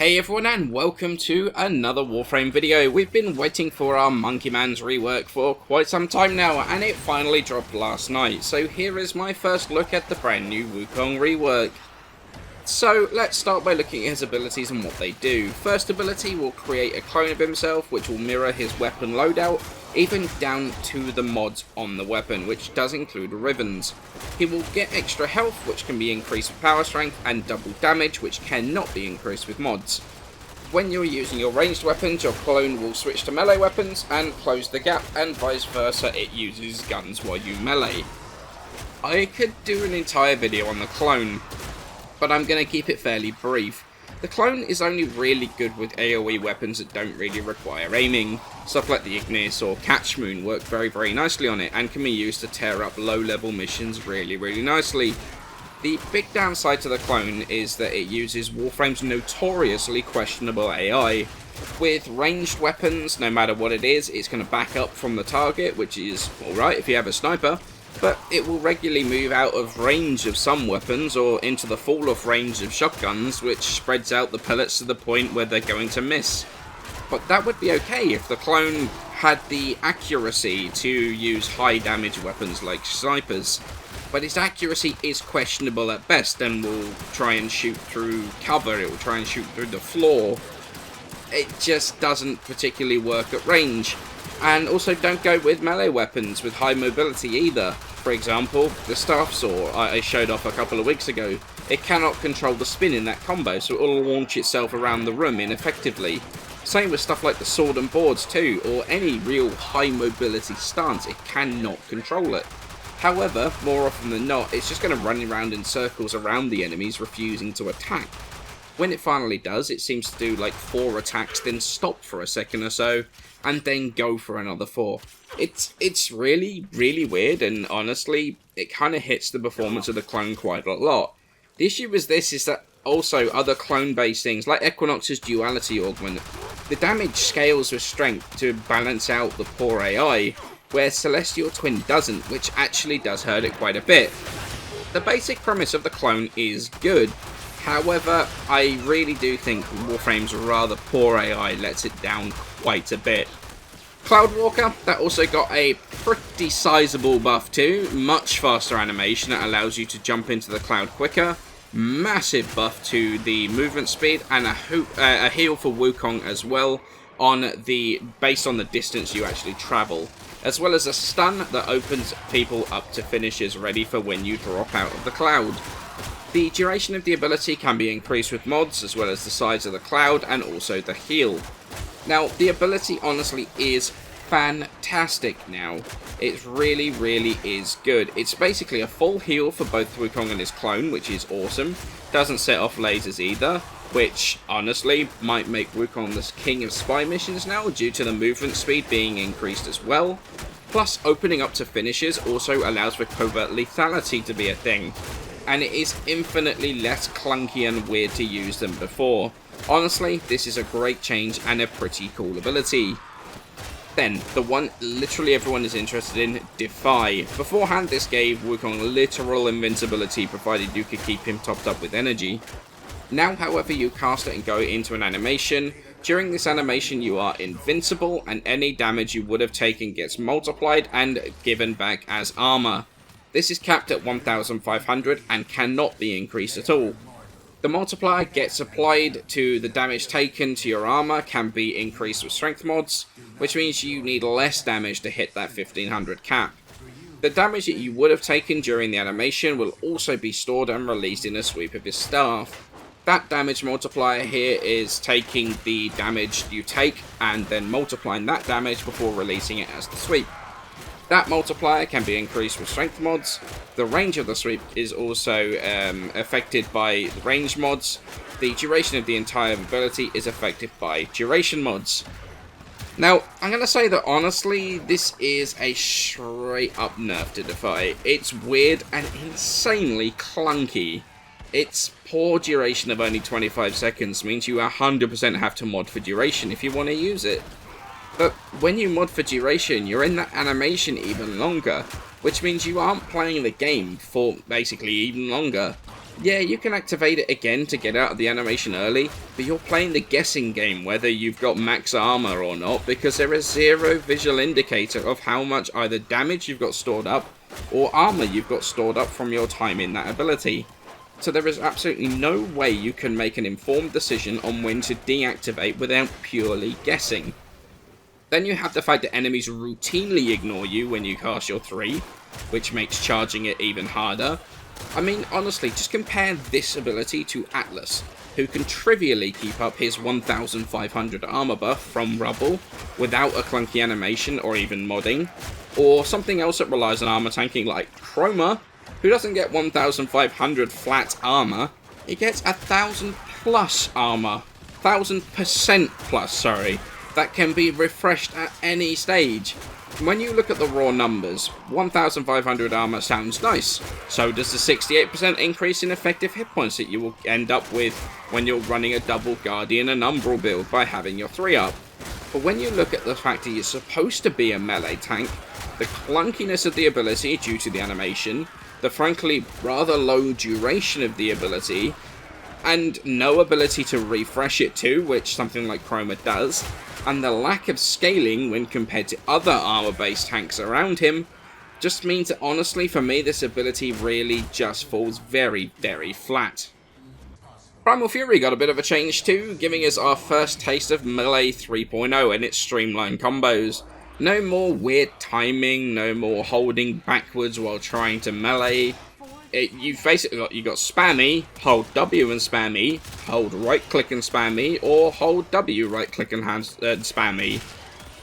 Hey everyone, and welcome to another Warframe video. We've been waiting for our Monkey Man's rework for quite some time now, and it finally dropped last night. So here is my first look at the brand new Wukong Rework. So let's start by looking at his abilities and what they do. First ability will create a clone of himself, which will mirror his weapon loadout, even down to the mods on the weapon, which does include ribbons. He will get extra health, which can be increased with power strength, and double damage, which cannot be increased with mods. When you're using your ranged weapons, your clone will switch to melee weapons and close the gap, and vice versa, it uses guns while you melee. I could do an entire video on the clone, but I'm going to keep it fairly brief. The clone is only really good with AoE weapons that don't really require aiming. Stuff like the Ignis or Catch Moon work very nicely on it and can be used to tear up low level missions really nicely. The big downside to the clone is that it uses Warframe's notoriously questionable AI. With ranged weapons, no matter what it is, it's going to back up from the target, which is alright if you have a sniper, but it will regularly move out of range of some weapons or into the fall off range of shotguns, which spreads out the pellets to the point where they're going to miss. But that would be okay if the clone had the accuracy to use high damage weapons like snipers. But its accuracy is questionable at best and will try and shoot through cover, it will try and shoot through the floor. It just doesn't particularly work at range. And also don't go with melee weapons with high mobility either. For example, the Staff Saw I showed off a couple of weeks ago. It cannot control the spin in that combo, so it will launch itself around the room ineffectively. Same with stuff like the Sword and Boards too, or any real high mobility stance, it cannot control it. However, more often than not, it's just going to run around in circles around the enemies, refusing to attack. When it finally does, it seems to do like 4 attacks, then stop for a second or so, and then go for another 4. It's really weird, and honestly, it kind of hits the performance of the clone quite a lot. The issue with this is that also other clone-based things, like Equinox's Duality Augment, the damage scales with strength to balance out the poor AI, where Celestial Twin doesn't, which actually does hurt it quite a bit. The basic premise of the clone is good. However, I really do think Warframe's rather poor AI lets it down quite a bit. Cloudwalker, that also got a pretty sizable buff too. Much faster animation that allows you to jump into the cloud quicker. Massive buff to the movement speed, and a heal for Wukong as well, based on the distance you actually travel. As well as a stun that opens people up to finishes ready for when you drop out of the cloud. The duration of the ability can be increased with mods, as well as the size of the cloud and also the heal. Now, the ability honestly is fantastic now. It really is good. It's basically a full heal for both Wukong and his clone, which is awesome. Doesn't set off lasers either, which honestly might make Wukong the king of spy missions now, due to the movement speed being increased as well. Plus, opening up to finishes also allows for covert lethality to be a thing, and it is infinitely less clunky and weird to use than before. Honestly, this is a great change and a pretty cool ability. Then, the one literally everyone is interested in, Defy. Beforehand, this gave Wukong literal invincibility, provided you could keep him topped up with energy. Now, however, you cast it and go into an animation. During this animation, you are invincible, and any damage you would have taken gets multiplied and given back as armor. This is capped at 1500 and cannot be increased at all. The multiplier gets applied to the damage taken to your armor, can be increased with strength mods, which means you need less damage to hit that 1500 cap. The damage that you would have taken during the animation will also be stored and released in a sweep of his staff. That damage multiplier here is taking the damage you take and then multiplying that damage before releasing it as the sweep. That multiplier can be increased with strength mods. The range of the sweep is also affected by range mods. The duration of the entire ability is affected by duration mods. Now, I'm going to say that honestly, this is a straight up nerf to Defy. It's weird and insanely clunky. Its poor duration of only 25 seconds means you 100% have to mod for duration if you want to use it. But when you mod for duration, you're in that animation even longer, which means you aren't playing the game for basically even longer. Yeah, you can activate it again to get out of the animation early, but you're playing the guessing game whether you've got max armor or not, because there is zero visual indicator of how much either damage you've got stored up or armor you've got stored up from your time in that ability. So there is absolutely no way you can make an informed decision on when to deactivate without purely guessing. Then you have the fact that enemies routinely ignore you when you cast your 3, which makes charging it even harder. I mean, honestly, just compare this ability to Atlas, who can trivially keep up his 1500 armor buff from rubble without a clunky animation or even modding, or something else that relies on armor tanking like Chroma, who doesn't get 1500 flat armor, he gets 1000 plus armor, 1000% plus, sorry, that can be refreshed at any stage. When you look at the raw numbers, 1500 armor sounds nice. So does the 68% increase in effective hit points that you will end up with when you're running a double Guardian and Umbral build by having your 3 up. But when you look at the fact that you're supposed to be a melee tank, the clunkiness of the ability due to the animation, the frankly rather low duration of the ability, and no ability to refresh it too, which something like Chroma does, and the lack of scaling when compared to other armor-based tanks around him, just means that honestly for me this ability really just falls very, very flat. Primal Fury got a bit of a change too, giving us our first taste of Melee 3.0 and its streamlined combos. No more weird timing, no more holding backwards while trying to melee. You've basically got spammy, hold W and spammy, hold right click and spammy, or hold W right click and spammy.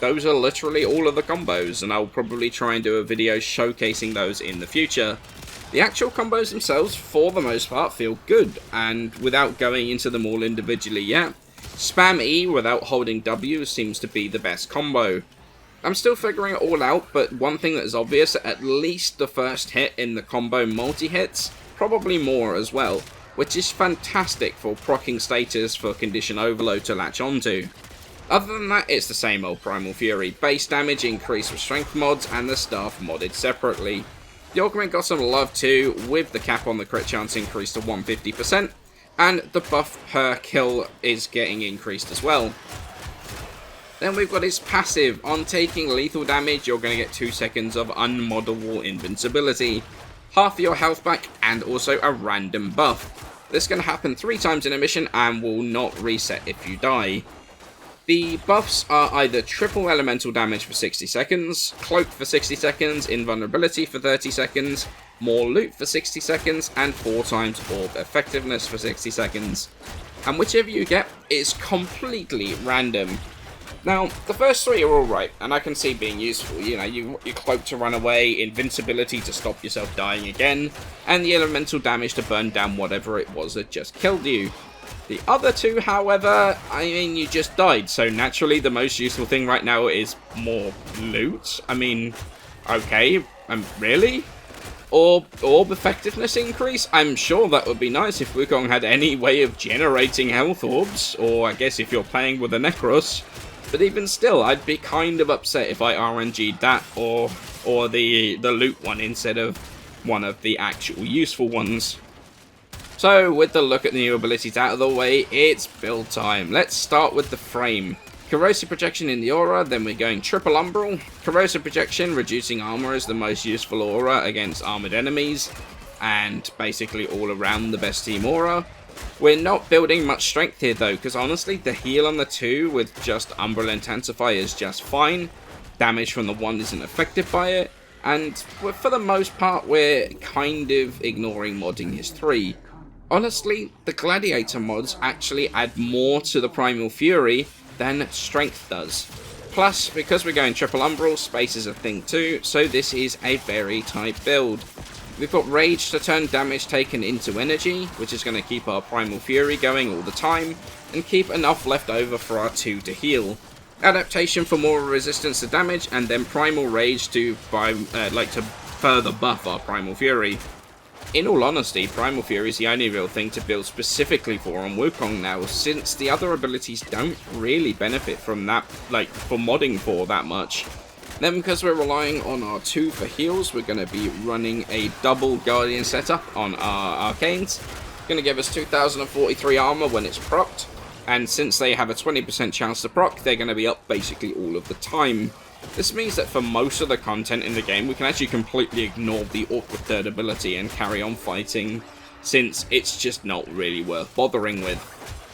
Those are literally all of the combos, and I'll probably try and do a video showcasing those in the future. The actual combos themselves, for the most part, feel good, and without going into them all individually yet, spam E without holding W seems to be the best combo. I'm still figuring it all out, but one thing that is obvious, at least the first hit in the combo multi-hits, probably more as well, which is fantastic for proccing status for condition overload to latch onto. Other than that, it's the same old Primal Fury, base damage increased with strength mods and the staff modded separately. The augment got some love too, with the cap on the crit chance increased to 150%, and the buff per kill is getting increased as well. Then we've got his passive. On taking lethal damage, you're going to get 2 seconds of unmoddable invincibility, half your health back, and also a random buff. This is going to happen 3 times in a mission and will not reset if you die. The buffs are either triple elemental damage for 60 seconds, cloak for 60 seconds, invulnerability for 30 seconds, more loot for 60 seconds, and 4 times orb effectiveness for 60 seconds. And whichever you get is completely random. Now, the first 3 are alright, and I can see being useful. You know, you cloak to run away, invincibility to stop yourself dying again, and the elemental damage to burn down whatever it was that just killed you. The other 2, however, I mean, you just died, so naturally the most useful thing right now is more loot. I mean, okay, really? Orb effectiveness increase? I'm sure that would be nice if Wukong had any way of generating health orbs, or I guess if you're playing with a Necros. But even still, I'd be kind of upset if I RNG'd that or the loot one instead of one of the actual useful ones. So, with the look at the new abilities out of the way, it's build time. Let's start with the frame. Corrosive projection in the aura, then we're going triple umbral. Corrosive projection, reducing armor, is the most useful aura against armored enemies, and basically all around the best team aura. We're not building much strength here though, because honestly the heal on the 2 with just Umbral Intensify is just fine. Damage from the 1 isn't affected by it, and for the most part we're kind of ignoring modding his 3. Honestly, the Gladiator mods actually add more to the Primal Fury than strength does. Plus, because we're going triple umbral, space is a thing too, so this is a very tight build. We've got Rage to turn damage taken into energy, which is going to keep our Primal Fury going all the time, and keep enough left over for our 2 to heal. Adaptation for more resistance to damage, and then Primal Rage to further buff our Primal Fury. In all honesty, Primal Fury is the only real thing to build specifically for on Wukong now, since the other abilities don't really benefit from that, for modding for that much. Then because we're relying on our 2 for heals, we're going to be running a double Guardian setup on our Arcanes. Going to give us 2043 armor when it's procced, and since they have a 20% chance to proc, they're going to be up basically all of the time. This means that for most of the content in the game, we can actually completely ignore the awkward third ability and carry on fighting, since it's just not really worth bothering with.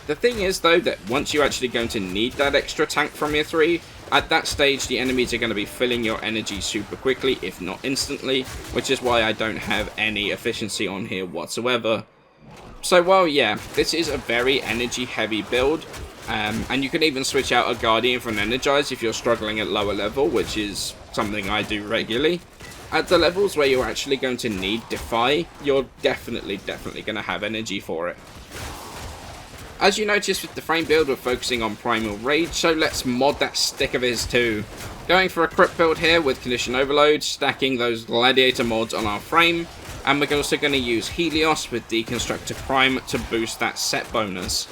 The thing is though, that once you're actually going to need that extra tank from your 3, at that stage the enemies are going to be filling your energy super quickly, if not instantly, which is why I don't have any efficiency on here whatsoever. So well, yeah, this is a very energy heavy build, and you can even switch out a Guardian for an Energize if you're struggling at lower level, which is something I do regularly. At the levels where you're actually going to need Defy, you're definitely going to have energy for it. As you notice with the frame build, we're focusing on Primal Rage, so let's mod that stick of his too. Going for a crit build here with Condition Overload, stacking those Gladiator mods on our frame, and we're also going to use Helios with Deconstructor Prime to boost that set bonus.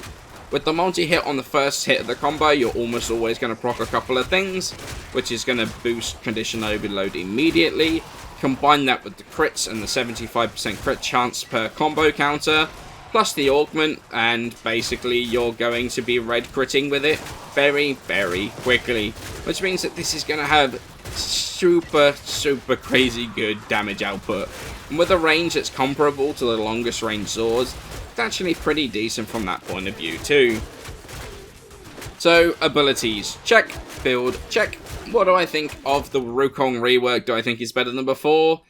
With the multi-hit on the first hit of the combo, you're almost always going to proc a couple of things, which is going to boost Condition Overload immediately. Combine that with the crits and the 75% crit chance per combo counter, plus the augment, and basically you're going to be red critting with it very, very quickly, which means that this is going to have super crazy good damage output. And with a range that's comparable to the longest range Zords, it's actually pretty decent from that point of view too. So, abilities, check. Build, check. What do I think of the Wukong Rework? Do I think he's better than before?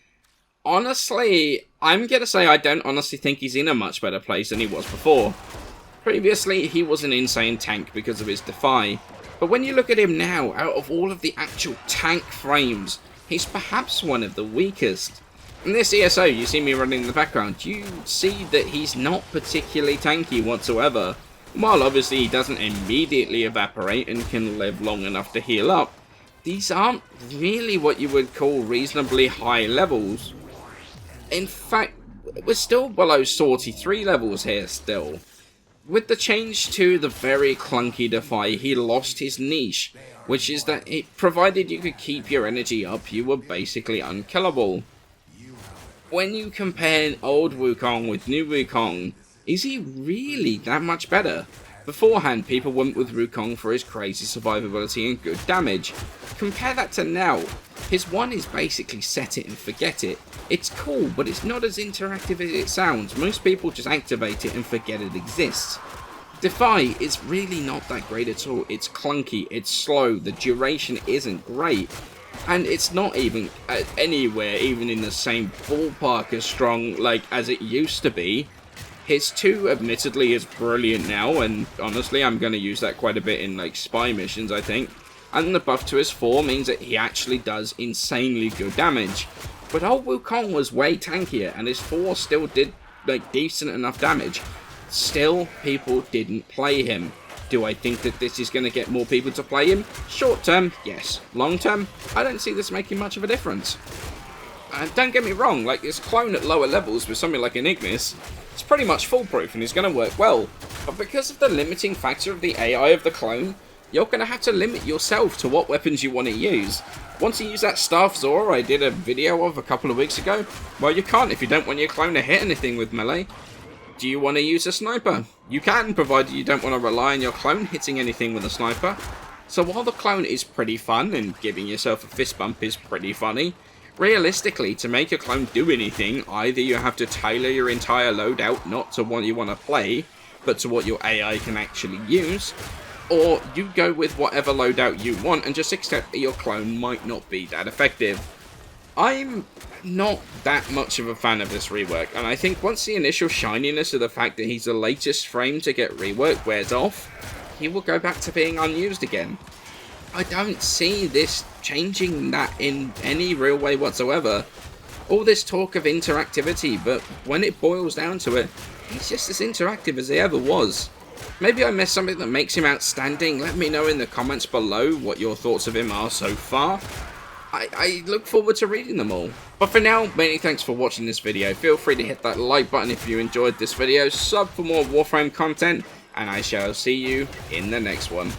Honestly, I'm going to say I don't honestly think he's in a much better place than he was before. Previously, he was an insane tank because of his Defy. But when you look at him now, out of all of the actual tank frames, he's perhaps one of the weakest. In this ESO, you see me running in the background, you see that he's not particularly tanky whatsoever. While obviously he doesn't immediately evaporate and can live long enough to heal up, these aren't really what you would call reasonably high levels. In fact, we're still below 43 levels here still. With the change to the very clunky Defy, he lost his niche, which is that provided you could keep your energy up, you were basically unkillable. When you compare old Wukong with new Wukong, is he really that much better? Beforehand, people went with Wukong for his crazy survivability and good damage. Compare that to now. His 1 is basically set it and forget it. It's cool, but it's not as interactive as it sounds. Most people just activate it and forget it exists. Defy is really not that great at all. It's clunky, it's slow, the duration isn't great, and it's not even anywhere even in the same ballpark as strong like as it used to be. His 2 admittedly is brilliant now, and honestly I'm going to use that quite a bit in like spy missions I think. And the buff to his 4 means that he actually does insanely good damage. But old Wukong was way tankier, and his 4 still did like decent enough damage. Still, people didn't play him. Do I think that this is going to get more people to play him? Short term, yes. Long term, I don't see this making much of a difference. And don't get me wrong, like this clone at lower levels with something like an Ignis, it's pretty much foolproof and is going to work well. But because of the limiting factor of the AI of the clone, you're going to have to limit yourself to what weapons you want to use. Once you use that Staff Zora I did a video of a couple of weeks ago, well you can't if you don't want your clone to hit anything with melee. Do you want to use a sniper? You can, provided you don't want to rely on your clone hitting anything with a sniper. So while the clone is pretty fun, and giving yourself a fist bump is pretty funny, realistically, to make a clone do anything, either you have to tailor your entire loadout not to what you want to play, but to what your AI can actually use, or you go with whatever loadout you want and just accept that your clone might not be that effective. I'm not that much of a fan of this rework, and I think once the initial shininess of the fact that he's the latest frame to get reworked wears off, he will go back to being unused again. I don't see this changing that in any real way whatsoever. All this talk of interactivity, but when it boils down to it, he's just as interactive as he ever was. Maybe I missed something that makes him outstanding. Let me know in the comments below what your thoughts of him are so far. I look forward to reading them all. But for now, many thanks for watching this video. Feel free to hit that like button if you enjoyed this video, sub for more Warframe content, and I shall see you in the next one.